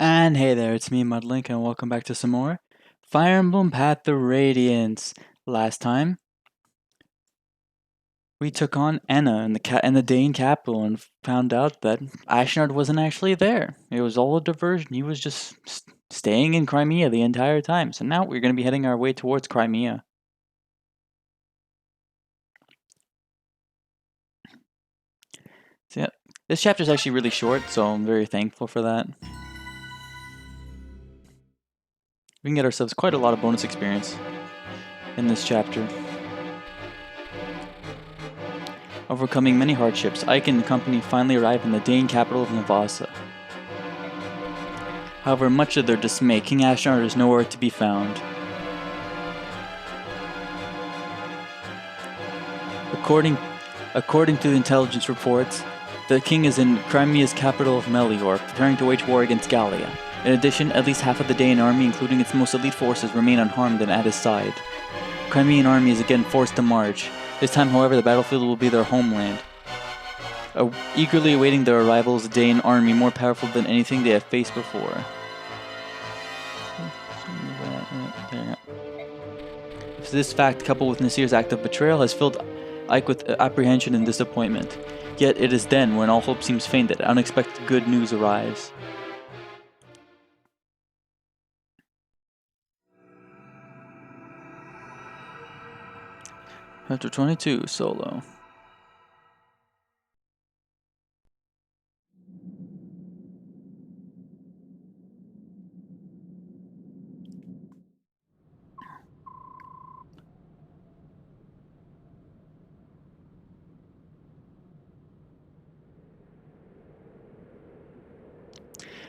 And hey there, it's me, Mudlink, and welcome back to some more Fire Emblem Path of Radiance. Last time, we took on Enna in the Dane capital and found out that Ashnard wasn't actually there. It was all a diversion. He was just staying in Crimea the entire time. So now we're going to be heading our way towards Crimea. So yeah, this chapter is actually really short, so I'm very thankful for that. We can get ourselves quite a lot of bonus experience in this chapter. Overcoming many hardships, Ike and the company finally arrive in the Dane capital of Navasa. However, much to their dismay, King Ashnard is nowhere to be found. According to the intelligence reports, the king is in Crimea's capital of Melior, preparing to wage war against Gallia. In addition, at least half of the Dane army, including its most elite forces, remain unharmed and at his side. The Crimean army is again forced to march. This time, however, the battlefield will be their homeland. Eagerly awaiting their arrival is a Dane army more powerful than anything they have faced before. This fact, coupled with Nasir's act of betrayal, has filled Ike with apprehension and disappointment. Yet it is then, when all hope seems faint, that unexpected good news arrives. Chapter 22, Solo.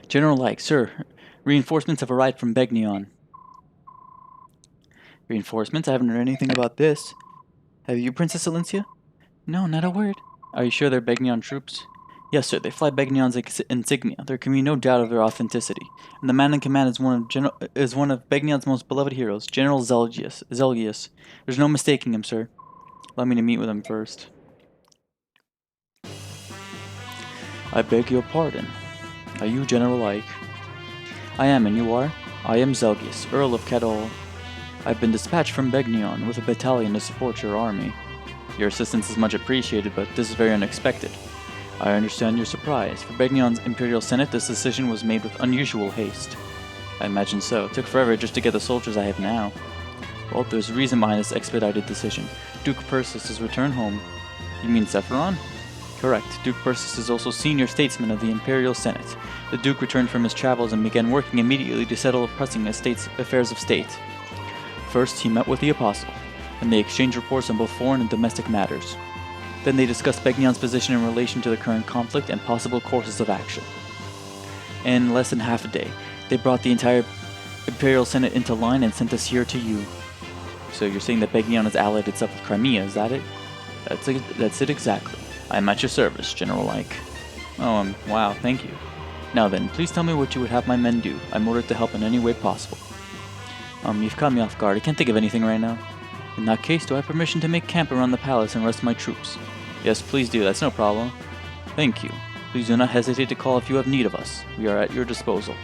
General Ike, sir, reinforcements have arrived from Begnion. Reinforcements? I haven't heard anything about this. Have you, Princess Alencia? No, not a word. Are you sure they're Begnion troops? Yes, sir, they fly Begnion's insignia. There can be no doubt of their authenticity. And the man in command is one of Begnion's most beloved heroes, General Zelgius. There's no mistaking him, sir. Allow me to meet with him first. I beg your pardon. Are you General Ike? I am, and you are? I am Zelgius, Earl of Calill. I've been dispatched from Begnion with a battalion to support your army. Your assistance is much appreciated, but this is very unexpected. I understand your surprise. For Begnion's Imperial Senate, this decision was made with unusual haste. I imagine so. It took forever just to get the soldiers I have now. Well, there's a reason behind this expedited decision. Duke Persis has returned home. You mean Sephiron? Correct. Duke Persis is also senior statesman of the Imperial Senate. The Duke returned from his travels and began working immediately to settle pressing affairs of state. First, he met with the Apostle, and they exchanged reports on both foreign and domestic matters. Then they discussed Begnion's position in relation to the current conflict and possible courses of action. In less than half a day, they brought the entire Imperial Senate into line and sent us here to you. So you're saying that Begnion has allied itself with Crimea, is that it? That's it exactly. I am at your service, General Ike. Oh, wow, thank you. Now then, please tell me what you would have my men do. I'm ordered to help in any way possible. You've caught me off guard. I can't think of anything right now. In that case, do I have permission to make camp around the palace and rest my troops? Yes, please do. That's no problem. Thank you. Please do not hesitate to call if you have need of us. We are at your disposal.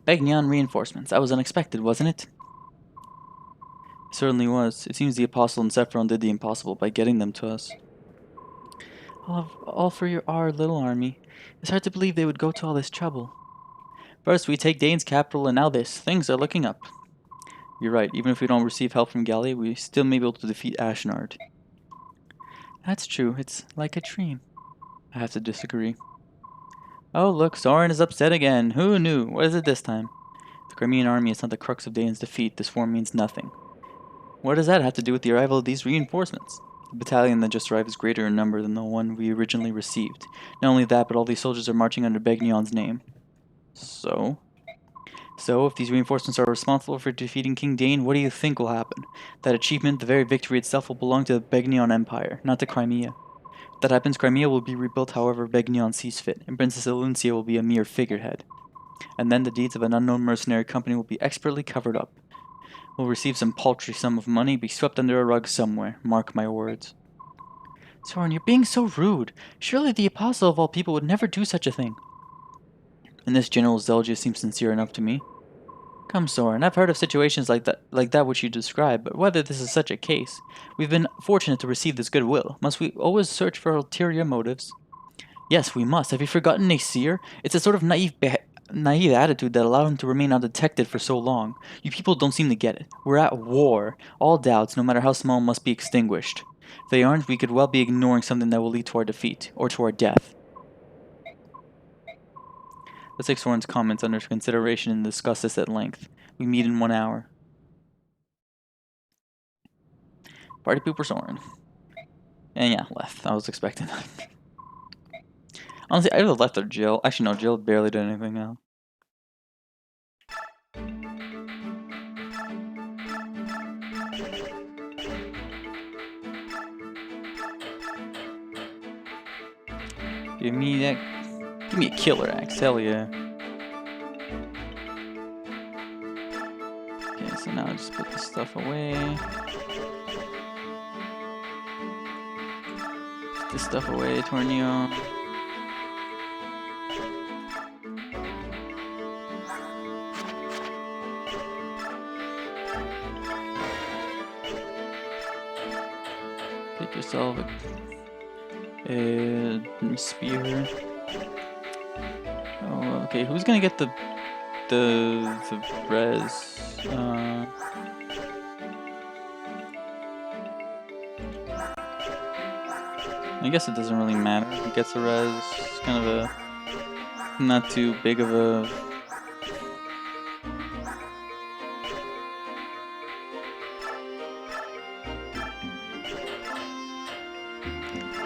Begnion reinforcements. That was unexpected, wasn't it? It certainly was. It seems the Apostle and Sephiron did the impossible by getting them to us. All for our little army. It's hard to believe they would go to all this trouble. First, we take Dane's capital, and now this. Things are looking up. You're right. Even if we don't receive help from Gallia, we still may be able to defeat Ashnard. That's true. It's like a dream. I have to disagree. Oh, look, Soren is upset again. Who knew? What is it this time? The Crimean army is not the crux of Dane's defeat. This war means nothing. What does that have to do with the arrival of these reinforcements? The battalion that just arrived is greater in number than the one we originally received. Not only that, but all these soldiers are marching under Begnion's name. So, if these reinforcements are responsible for defeating King Dane, what do you think will happen? That achievement, the very victory itself, will belong to the Begnion Empire, not to Crimea. If that happens, Crimea will be rebuilt however Begnion sees fit, and Princess Alencia will be a mere figurehead. And then the deeds of an unknown mercenary company will be expertly covered up. We'll receive some paltry sum of money, be swept under a rug somewhere, mark my words. Soren, you're being so rude. Surely the apostle of all people would never do such a thing. And this General Zelgia seems sincere enough to me. Come, Soren, I've heard of situations like that which you describe, but whether this is such a case, we've been fortunate to receive this goodwill. Must we always search for ulterior motives? Yes, we must. Have you forgotten Nasir? It's a sort of naive attitude that allowed him to remain undetected for so long. You people don't seem to get it. We're at war. All doubts, no matter how small, must be extinguished. If they aren't, we could well be ignoring something that will lead to our defeat, or to our death. Let's take Soren's comments under consideration and discuss this at length. We meet in 1 hour. Party pooper Soren. And yeah, left. I was expecting that. Honestly, I either left or Jill. Actually, no, Jill barely did anything now. Give me that. Give me a killer axe. Hell yeah. Okay, so now I just put this stuff away. Put this stuff away, Tornio. Get yourself a spear. Oh, okay. Who's gonna get the res? I guess it doesn't really matter. Who gets a res? It's kind of a not too big of a.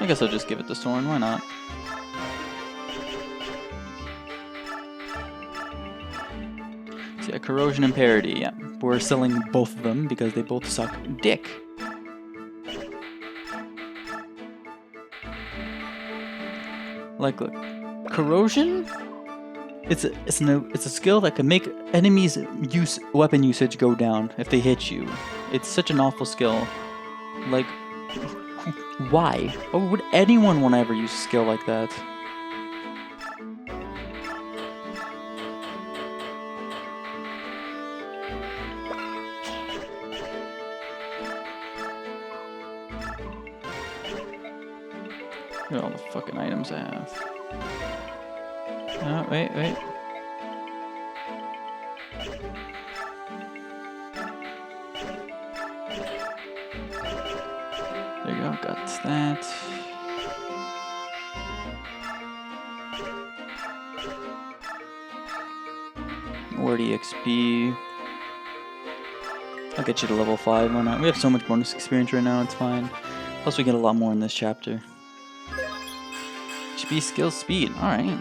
I guess I'll just give it to Soren, why not? So yeah, corrosion and parity, yeah. We're selling both of them because they both suck dick. Like, look, corrosion? It's a skill that can make enemies' weapon usage go down if they hit you. It's such an awful skill. Like, why? Why would anyone want to ever use a skill like that? Look at all the fucking items I have. Oh, wait. There you go, got that. More EXP. I'll get you to level 5, why not? We have so much bonus experience right now, it's fine. Plus we get a lot more in this chapter. HP, skill, speed, alright.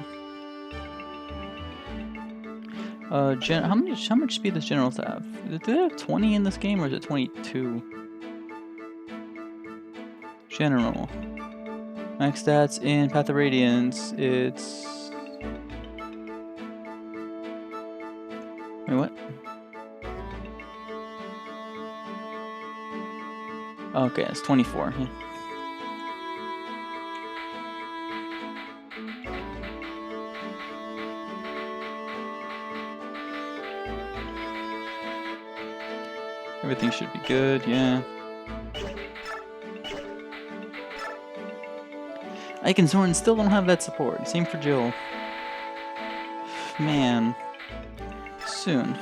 How much speed does generals have? Do they have 20 in this game, or is it 22? General. Max stats in Path of Radiance, it's... Wait, what? Okay, it's 24. Yeah. Everything should be good, yeah. Ike and Soren still don't have that support. Same for Jill. Man. Soon.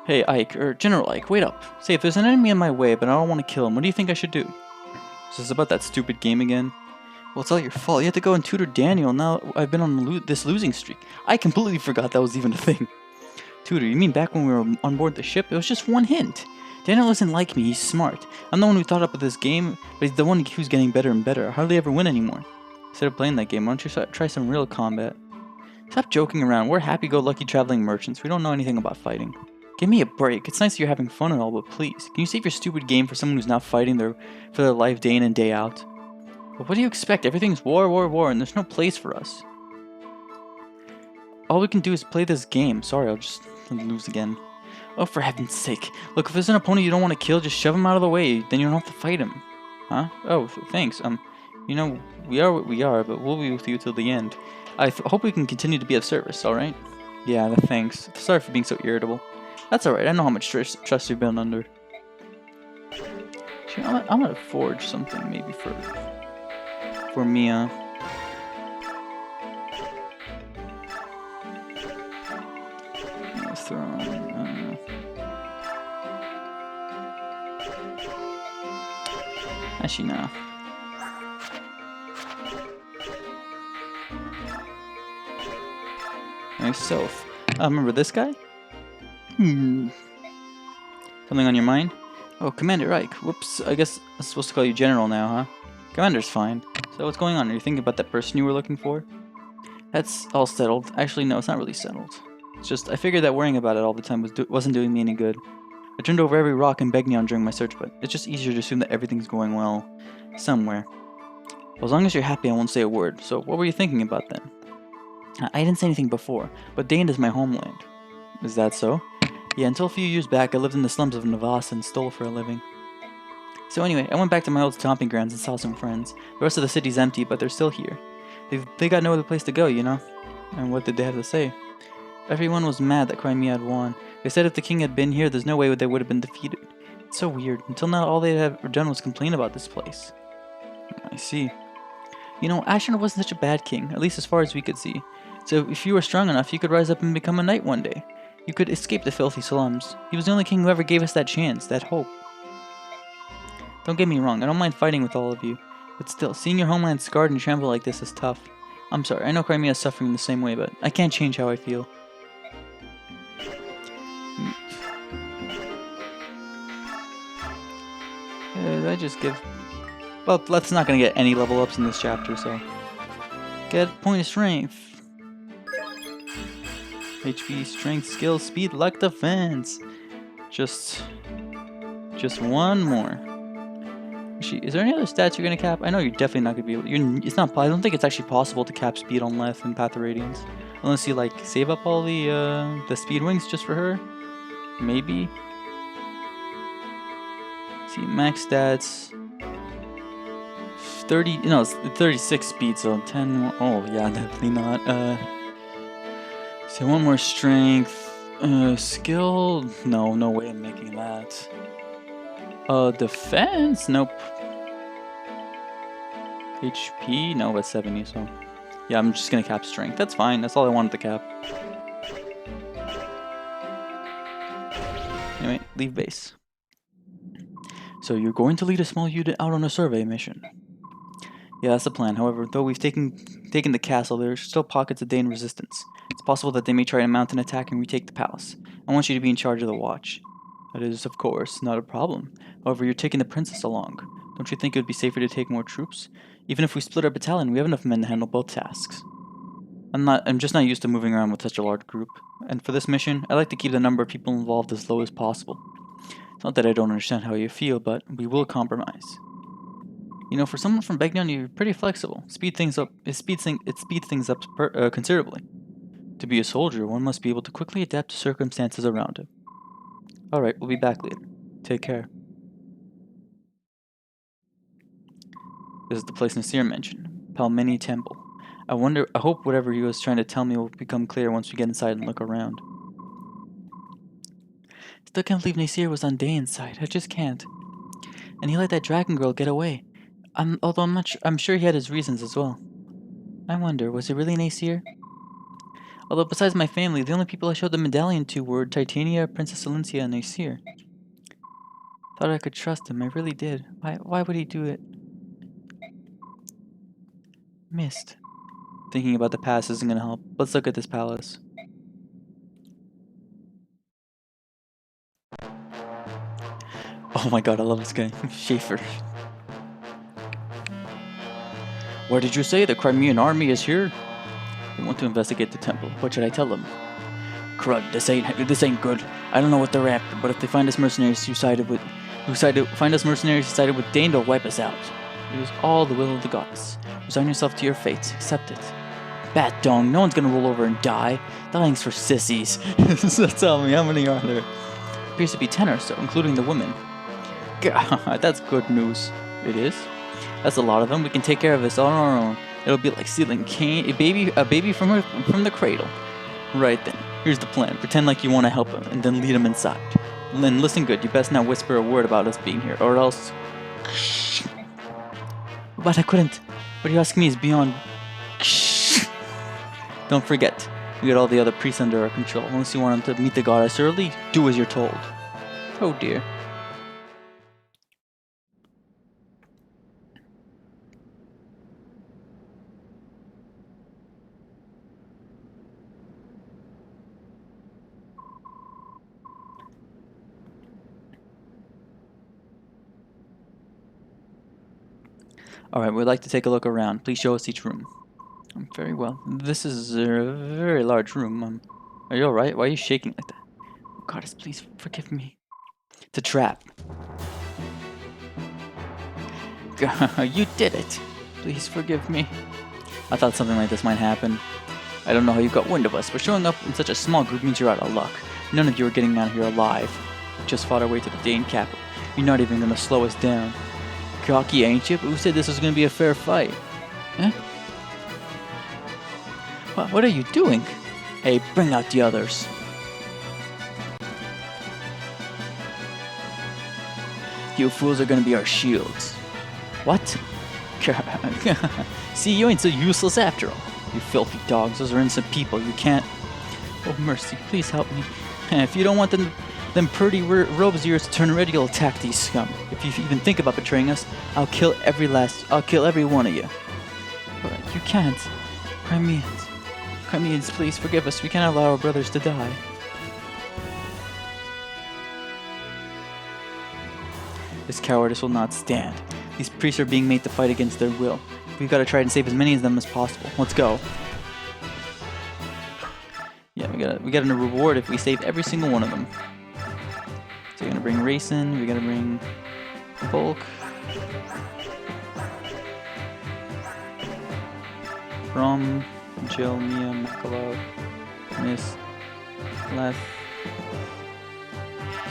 Hey, Ike, or General Ike, wait up. Say, if there's an enemy in my way, but I don't want to kill him, what do you think I should do? Is this about that stupid game again? Well, it's all your fault. You had to go and tutor Daniel. Now I've been on this losing streak. I completely forgot that was even a thing. Tutor, you mean back when we were on board the ship? It was just one hint. Daniel isn't like me, he's smart. I'm the one who thought up with this game, but he's the one who's getting better and better. I hardly ever win anymore. Instead of playing that game, why don't you try some real combat? Stop joking around. We're happy-go-lucky traveling merchants. We don't know anything about fighting. Give me a break. It's nice that you're having fun and all, but please, can you save your stupid game for someone who's not fighting for their life day in and day out? But what do you expect? Everything's war, and there's no place for us. All we can do is play this game. Sorry, I'll just lose again. Oh, for heaven's sake. Look, if there's an opponent you don't want to kill, just shove him out of the way. Then you don't have to fight him. Huh? Oh, thanks. You know, we are what we are, but we'll be with you till the end. I hope we can continue to be of service, alright? Yeah, thanks. Sorry for being so irritable. That's alright, I know how much stress you've been under. Actually, I'm gonna forge something maybe for Mia. Let's throw on, actually, no. Myself. Remember this guy? Something on your mind? Oh, Commander Reich. Whoops, I guess I'm supposed to call you General now, huh? Commander's fine. So what's going on? Are you thinking about that person you were looking for? That's all settled. Actually, no, it's not really settled. It's just, I figured that worrying about it all the time wasn't doing me any good. I turned over every rock in Begnion during my search, but it's just easier to assume that everything's going well somewhere. Well, as long as you're happy, I won't say a word. So what were you thinking about then? I didn't say anything before, but Dane is my homeland. Is that so? Yeah, until a few years back, I lived in the slums of Navas and stole for a living. So anyway, I went back to my old stomping grounds and saw some friends. The rest of the city's empty, but they're still here. They got no other place to go, you know? And what did they have to say? Everyone was mad that Crimea had won. They said if the king had been here, there's no way they would have been defeated. It's so weird. Until now, all they had done was complain about this place. I see. You know, Asher wasn't such a bad king, at least as far as we could see. So if you were strong enough, you could rise up and become a knight one day. You could escape the filthy slums. He was the only king who ever gave us that chance, that hope. Don't get me wrong, I don't mind fighting with all of you. But still, seeing your homeland scarred and trampled like this is tough. I'm sorry, I know Crimea is suffering the same way, but I can't change how I feel. I just give... Well, let's not gonna get any level ups in this chapter, so... Get point of strength. HP, strength, skill, speed, luck, defense. Just one more. Is there any other stats you're gonna cap? I know you're definitely not gonna be able. It's not. I don't think it's actually possible to cap speed on Leth in Path of Radiance, unless you like save up all the speed wings just for her. Maybe. See, max stats. 30. No, it's 36 speed, so 10 more. Oh yeah, definitely not. So one more strength. Skill. No way I'm making that. Defense? Nope. HP? No, that's 70, so... Yeah, I'm just gonna cap strength. That's fine, that's all I wanted to cap. Anyway, leave base. So you're going to lead a small unit out on a survey mission. Yeah, that's the plan. However, though we've taken the castle, there are still pockets of Dane resistance. It's possible that they may try to mount an attack and retake the palace. I want you to be in charge of the watch. That is, of course, not a problem. However, you're taking the princess along. Don't you think it would be safer to take more troops? Even if we split our battalion, we have enough men to handle both tasks. I'm just not used to moving around with such a large group. And for this mission, I like to keep the number of people involved as low as possible. It's not that I don't understand how you feel, but we will compromise. You know, for someone from Begnion, you're pretty flexible. It speeds things up considerably. To be a soldier, one must be able to quickly adapt to circumstances around him. Alright, we'll be back later. Take care. This is the place Nasir mentioned. Palmeni Temple. I hope whatever he was trying to tell me will become clear once we get inside and look around. Still can't believe Nasir was on Dane's side. I just can't. And he let that dragon girl get away. Although I'm sure he had his reasons as well. I wonder, was it really Nasir? Although besides my family, the only people I showed the medallion to were Titania, Princess Celincia, and Nasir. Thought I could trust him, I really did. Why would he do it? Mist. Thinking about the past isn't gonna help. Let's look at this palace. Oh my god, I love this guy. Schaefer. What did you say? The Crimean army is here? They want to investigate the temple. What should I tell them? Crud, this ain't good. I don't know what they're after, but if they find us mercenaries who sided with Dane, they'll wipe us out. It was all the will of the goddess. Resign yourself to your fate. Accept it. Bat dong, no one's gonna roll over and die. Dying's for sissies. So tell me, how many are there? Appears to be 10 or so, including the women. God, that's good news. It is? That's a lot of them. We can take care of this on our own. It'll be like stealing a baby from the cradle. Right then. Here's the plan. Pretend like you want to help him, and then lead him inside. Then listen good. You best not whisper a word about us being here, or else... But I couldn't. What you ask me is beyond... Don't forget, we got all the other priests under our control. Unless you want them to meet the goddess early, do as you're told. Oh dear. Alright, we'd like to take a look around. Please show us each room. Very well. This is a very large room. Are you alright? Why are you shaking like that? Oh, goddess, please forgive me. It's a trap. You did it. Please forgive me. I thought something like this might happen. I don't know how you got wind of us, but showing up in such a small group means you're out of luck. None of you are getting out of here alive. We just fought our way to the Dane capital. You're not even gonna slow us down. Cocky, ain't you? But who said this was gonna be a fair fight? Huh? What are you doing? Hey, bring out the others. You fools are gonna be our shields. What? See, you ain't so useless after all. You filthy dogs, those are innocent people. You can't... Oh, mercy, please help me. If you don't want them pretty robes of yours to turn red, you'll attack these scum. If you even think about betraying us, I'll kill every one of you. But you can't. Crimeans, please forgive us. We cannot allow our brothers to die. This cowardice will not stand. These priests are being made to fight against their will. We've got to try and save as many of them as possible. Let's go. Yeah, we got a reward if we save every single one of them. So we're gonna bring Racin, we gotta bring Bulk. From Jill, Mia, Makalo, Miss, Leth,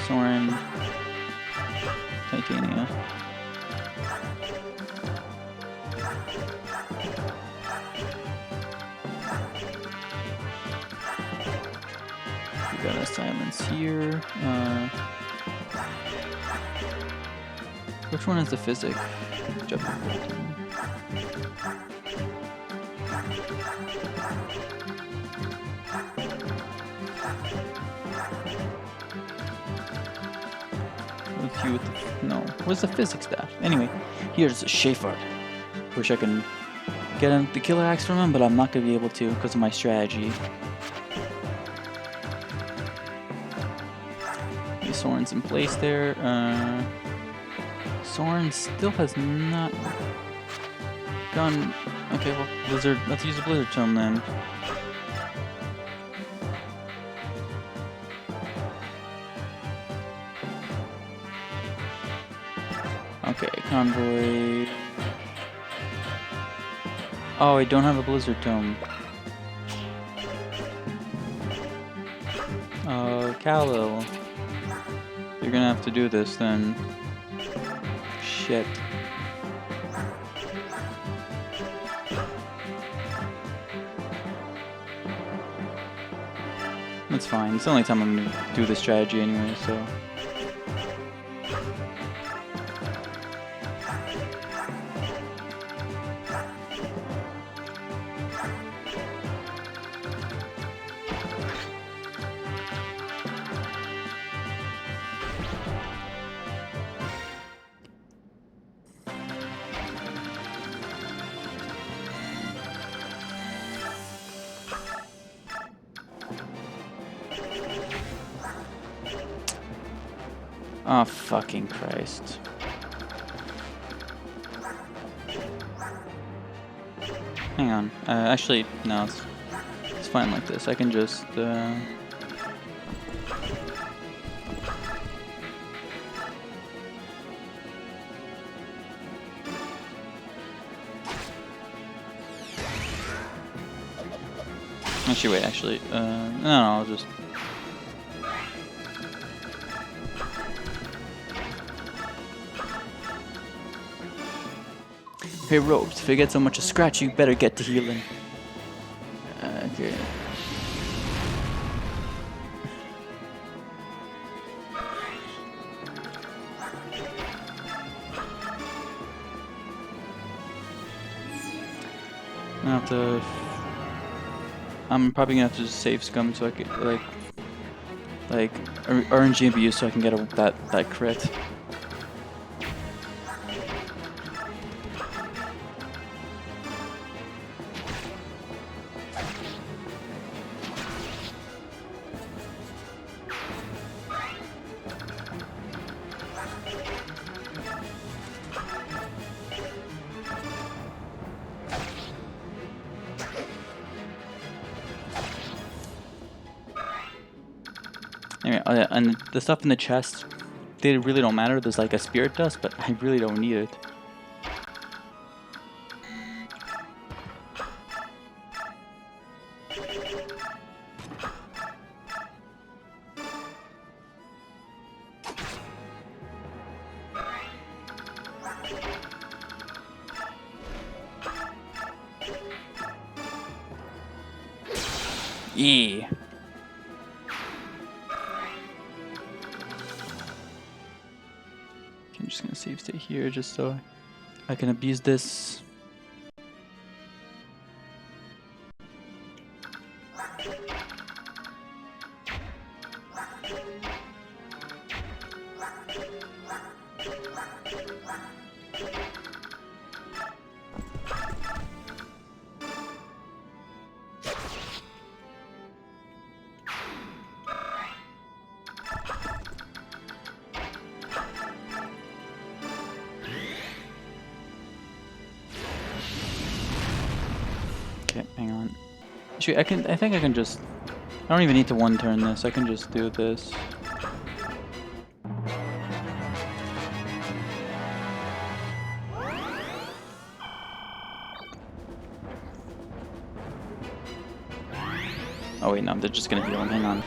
Soren, Titania. We got a silence here. Which one is the physic? No, where's the physics staff? Anyway, here's Shafard. Wish I can get the killer axe from him, but I'm not gonna be able to because of my strategy. Okay, Soren's in place there. Soren still has not gone. Okay, well, Blizzard. Let's use the Blizzard Tome then. Okay, Convoy. Oh, I don't have a Blizzard Tome. Calill. You're gonna have to do this then. Shit. That's fine. It's the only time I'm gonna do this strategy anyway, so. Oh, fucking Christ. Hang on. Actually, no, it's fine like this. I can just, Actually, wait, no, I'll just... Hey Robes, if you get so much a scratch, you better get to healing. Okay. I'm probably gonna have to just save scum so I can like RNG and BU so I can get that crit. Anyway, and the stuff in the chest, they really don't matter. There's like a spirit dust, but I really don't need it. Yeah. I'm just gonna save state here just so I can abuse this. Okay, hang on. Actually, I think I can just... I don't even need to one-turn this. I can just do this. Oh wait, no, they're just gonna heal him. Hang on.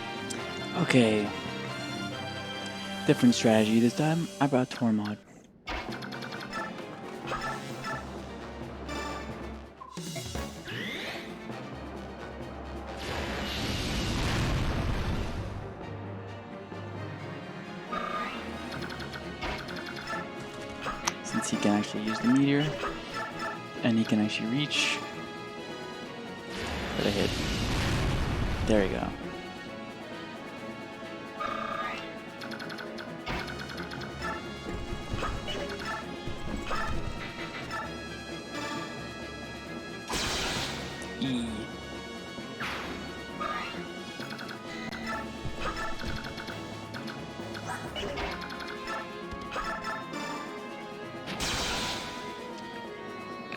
Okay. Different strategy this time. I brought Tormod. Since he can actually use the meteor, and he can actually reach. But I hit. There we go. E.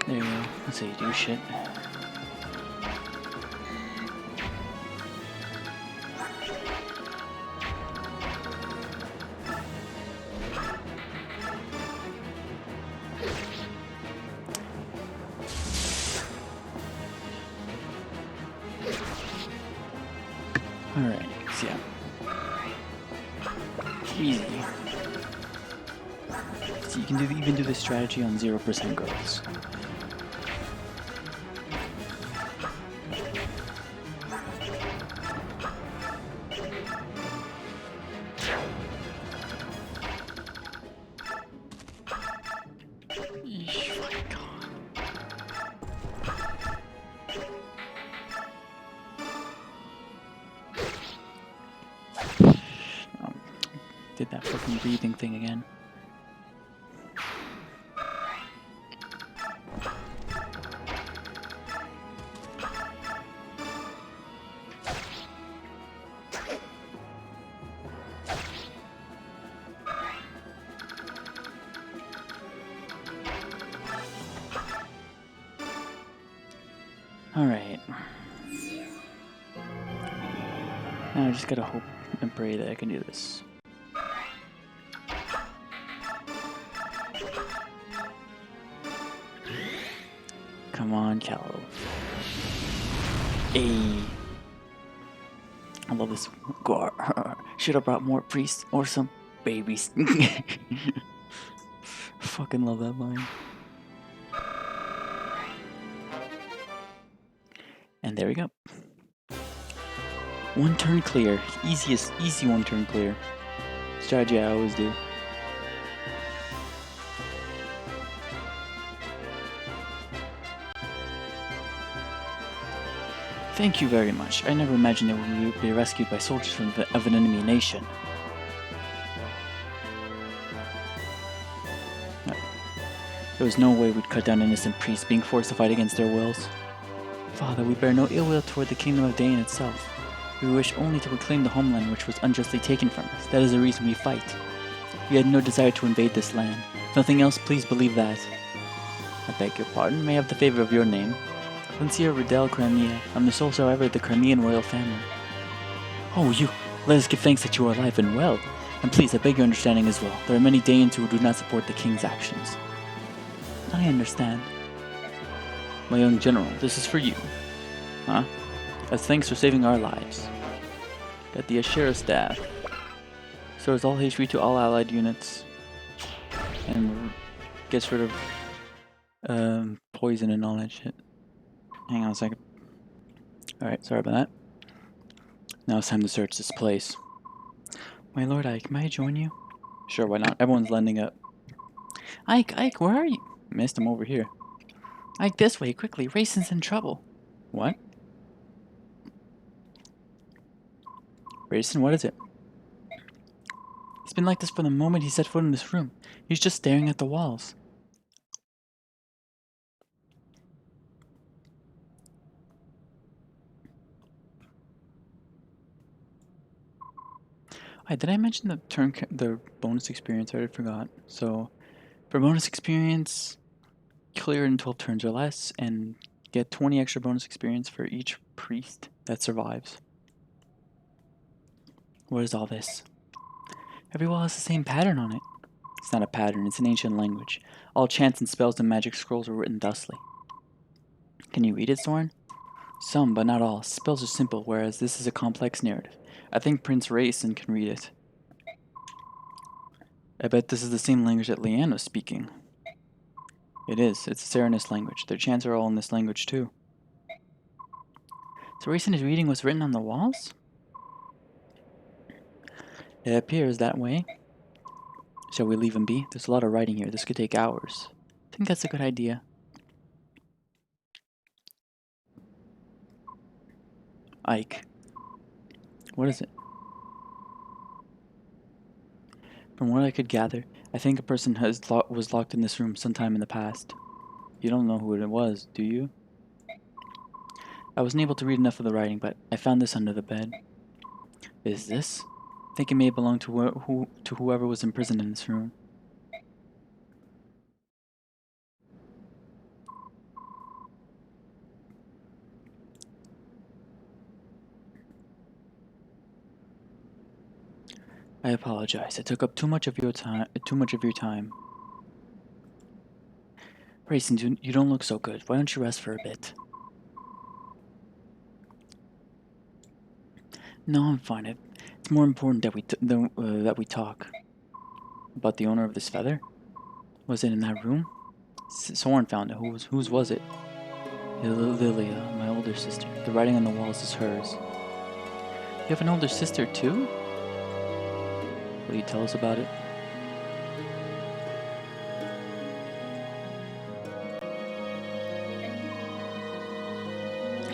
There we go. That's how you do shit. Alright, so yeah. Easy. So you can even do this strategy on 0% growths. Did that fucking breathing thing again. Alright. Now I just gotta hope and pray that I can do this. Come on, Calill. Ayy. I love this. Should have brought more priests or some babies. Fucking love that line. And there we go. One turn clear. Easy one turn clear. Strategy I always do. Thank you very much. I never imagined that we would be rescued by soldiers of an enemy nation. There was no way we'd cut down innocent priests being forced to fight against their wills. Father, we bear no ill will toward the kingdom of Dane itself. We wish only to reclaim the homeland which was unjustly taken from us. That is the reason we fight. We had no desire to invade this land. If nothing else, please believe that. I beg your pardon. May I have the favor of your name? Lancia Riddell Crimea. I'm the sole survivor of the Crimean royal family. Oh, you! Let us give thanks that you are alive and well. And please, I beg your understanding as well. There are many Danes who do not support the king's actions. I understand. My young general, this is for you. Huh? As thanks for saving our lives. Got the Ashera staff. Restores all HP to all allied units. And gets rid of poison and all that shit. Hang on a second. Alright, sorry about that. Now it's time to search this place. My lord Ike, may I join you? Sure, why not? Everyone's lending up. Ike, where are you? Missed him over here. Ike, this way, quickly. Rayson's in trouble. What? Rayson, what is it? He's been like this from the moment he set foot in this room. He's just staring at the walls. Did I mention the bonus experience? I already forgot. So, for bonus experience, clear in 12 turns or less, and get 20 extra bonus experience for each priest that survives. What is all this? Every wall has the same pattern on it. It's not a pattern, it's an ancient language. All chants and spells and magic scrolls were written thusly. Can you read it, Soren? Some, but not all. Spells are simple, whereas this is a complex narrative. I think Prince Rayson can read it. I bet this is the same language that Leanne was speaking. It is. It's a Serenist language. Their chants are all in this language, too. So Rayson is reading what's written on the walls? It appears that way. Shall we leave him be? There's a lot of writing here. This could take hours. I think that's a good idea. Ike. What is it? From what I could gather, I think a person was locked in this room sometime in the past. You don't know who it was, do you? I wasn't able to read enough of the writing, but I found this under the bed. Is this? I think it may belong to whoever was imprisoned in this room. I apologize. I took up too much of your time. Rayson, you don't look so good. Why don't you rest for a bit? No, I'm fine. It's more important that we talk. About the owner of this feather? Was it in that room? Soren found it. Whose was it? Lilia, my older sister. The writing on the walls is hers. You have an older sister too? Will you tell us about it?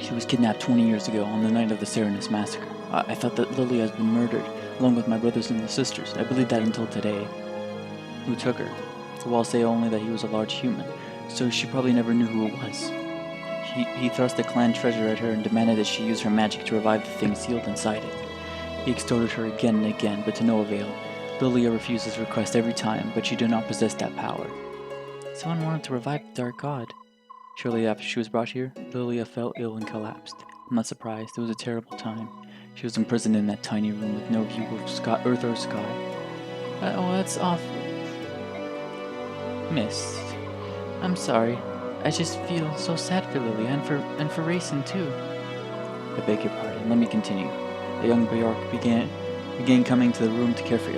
She was kidnapped 20 years ago on the night of the Serenus massacre. I thought that Lilia has been murdered, along with my brothers and sisters. I believed that until today. Who took her? The walls say only that he was a large human, so she probably never knew who it was. He thrust the clan treasure at her and demanded that she use her magic to revive the thing sealed inside it. He extorted her again and again, but to no avail. Lilia refused his request every time, but she did not possess that power. Someone wanted to revive the Dark God. Shortly after she was brought here, Lilia fell ill and collapsed. I'm not surprised. It was a terrible time. She was imprisoned in that tiny room with no view of earth or sky. Oh, that's awful. Miss, I'm sorry. I just feel so sad for Lilia and for Rayson too. I beg your pardon. Let me continue. The young Bjork began coming to the room to care for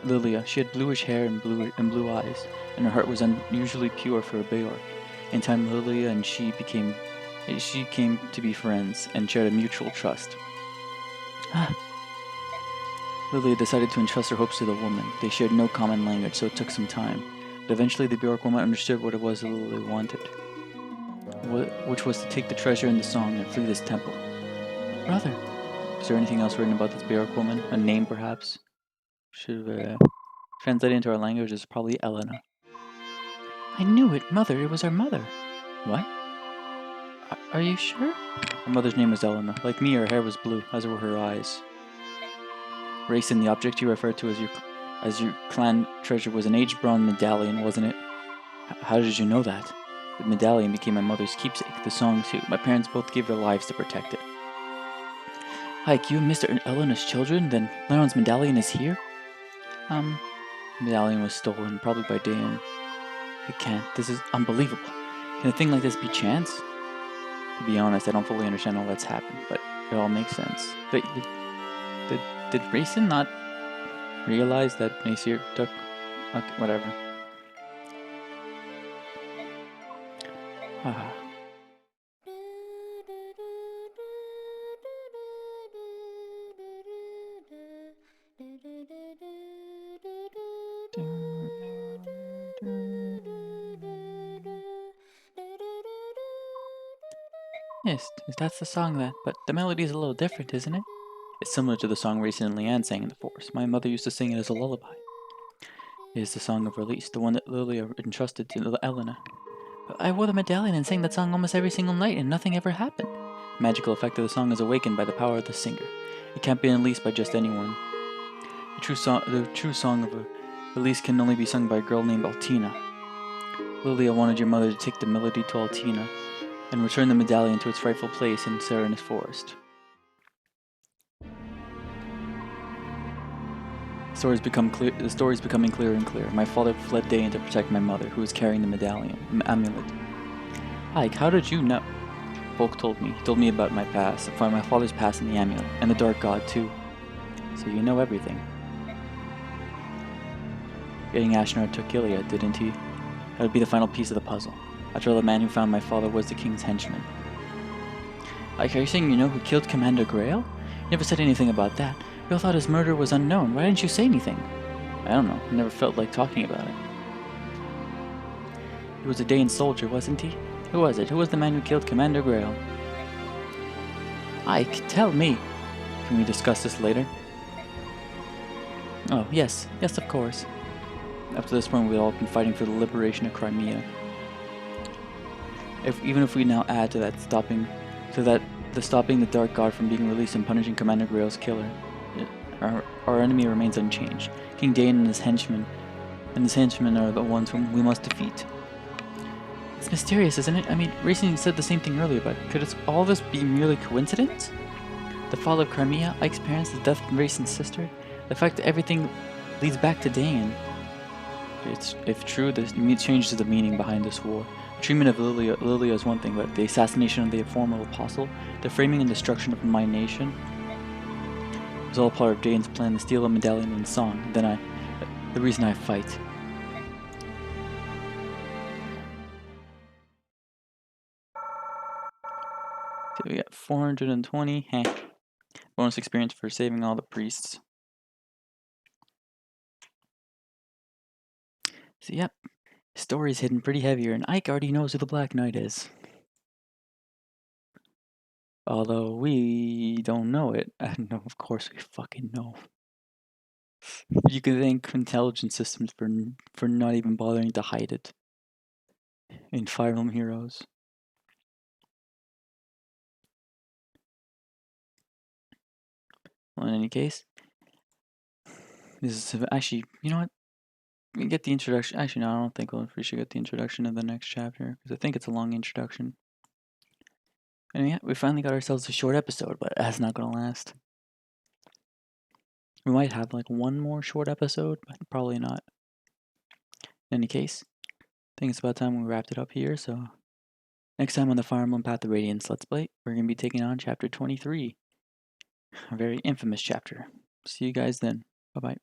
Lilia. She had bluish hair and blue eyes, and her heart was unusually pure for a Bjork. In time, Lilia and she became She came to be friends and shared a mutual trust. Lilia decided to entrust her hopes to the woman. They shared no common language, so it took some time. But eventually the Bjork woman understood what it was that Lilia wanted, which was to take the treasure in the song and flee this temple. Brother, is there anything else written about this Bjork woman? A name, perhaps? Should have translated into our language is probably Elena. I knew it, Mother. It was our mother. What? Are you sure? Her mother's name was Elena. Like me, her hair was blue, as were her eyes. Racing, the object you referred to as your clan treasure was an aged bronze medallion, wasn't it? How did you know that? The medallion became my mother's keepsake. The song too. My parents both gave their lives to protect it. Hike, you and Mr. Elena's children? Then Leon's medallion is here? The medallion was stolen, probably by Dan. It can't. This is unbelievable. Can a thing like this be chance? To be honest, I don't fully understand all that's happened, but it all makes sense. Did Racing not realize that Nasir took... Okay, whatever. Ah. Yes, that's the song but the melody is a little different, isn't it? It's similar to the song Racing and Leanne sang in the forest. My mother used to sing it as a lullaby. It is the song of release, the one that Lilia entrusted to Elena. But I wore the medallion and sang that song almost every single night, and nothing ever happened. The magical effect of the song is awakened by the power of the singer. It can't be unleashed by just anyone. The true song of a release can only be sung by a girl named Altina. Lilia wanted your mother to take the melody to Altina and return the medallion to its rightful place in Serenus Forest. The story is becoming clearer and clearer. My father fled Dayan to protect my mother, who was carrying the medallion, amulet. Ike, how did you know? Volk told me. He told me about my past, my father's past in the amulet, and the Dark God too. So you know everything. Getting Ashnard took Gilead, didn't he? That would be the final piece of the puzzle. After all, the man who found my father was the king's henchman. Ike, are you saying you know who killed Commander Grail? You never said anything about that. We all thought his murder was unknown. Why didn't you say anything? I don't know. I never felt like talking about it. He was a Dayan soldier, wasn't he? Who was it? Who was the man who killed Commander Grail? Ike, tell me. Can we discuss this later? Oh, yes. Yes, of course. Up to this point, we've all been fighting for the liberation of Crimea. Even if we now add to that stopping the Dark God from being released and punishing Commander Grail's killer, our enemy remains unchanged. King Dayan and his henchmen are the ones whom we must defeat. It's mysterious, isn't it? I mean, Racing said the same thing earlier, but could all this be merely coincidence? The fall of Crimea, Ike's parents, the death of Racing's sister, the fact that everything leads back to Dayan. If true, this changes the meaning behind this war. The treatment of Lilia is one thing, but the assassination of the former apostle, the framing and destruction of my nation, was all part of Dayan's plan to steal a medallion and song. The reason I fight. So we got 420. Bonus experience for saving all the priests. So yep, story's hidden pretty heavier, and Ike already knows who the Black Knight is. Although we don't know it. No, of course we fucking know. You can thank intelligence systems for not even bothering to hide it in Fire Emblem Heroes. Well, in any case, this is actually, you know what? We get the introduction. Actually, no, I don't think we should get the introduction of the next chapter because I think it's a long introduction. And yeah, we finally got ourselves a short episode, but that's not gonna last. We might have like one more short episode, but probably not. In any case, I think it's about time we wrapped it up here. So next time on the Fire Emblem Path of Radiance Let's Play, we're gonna be taking on chapter 23, a very infamous chapter. See you guys then. Bye bye.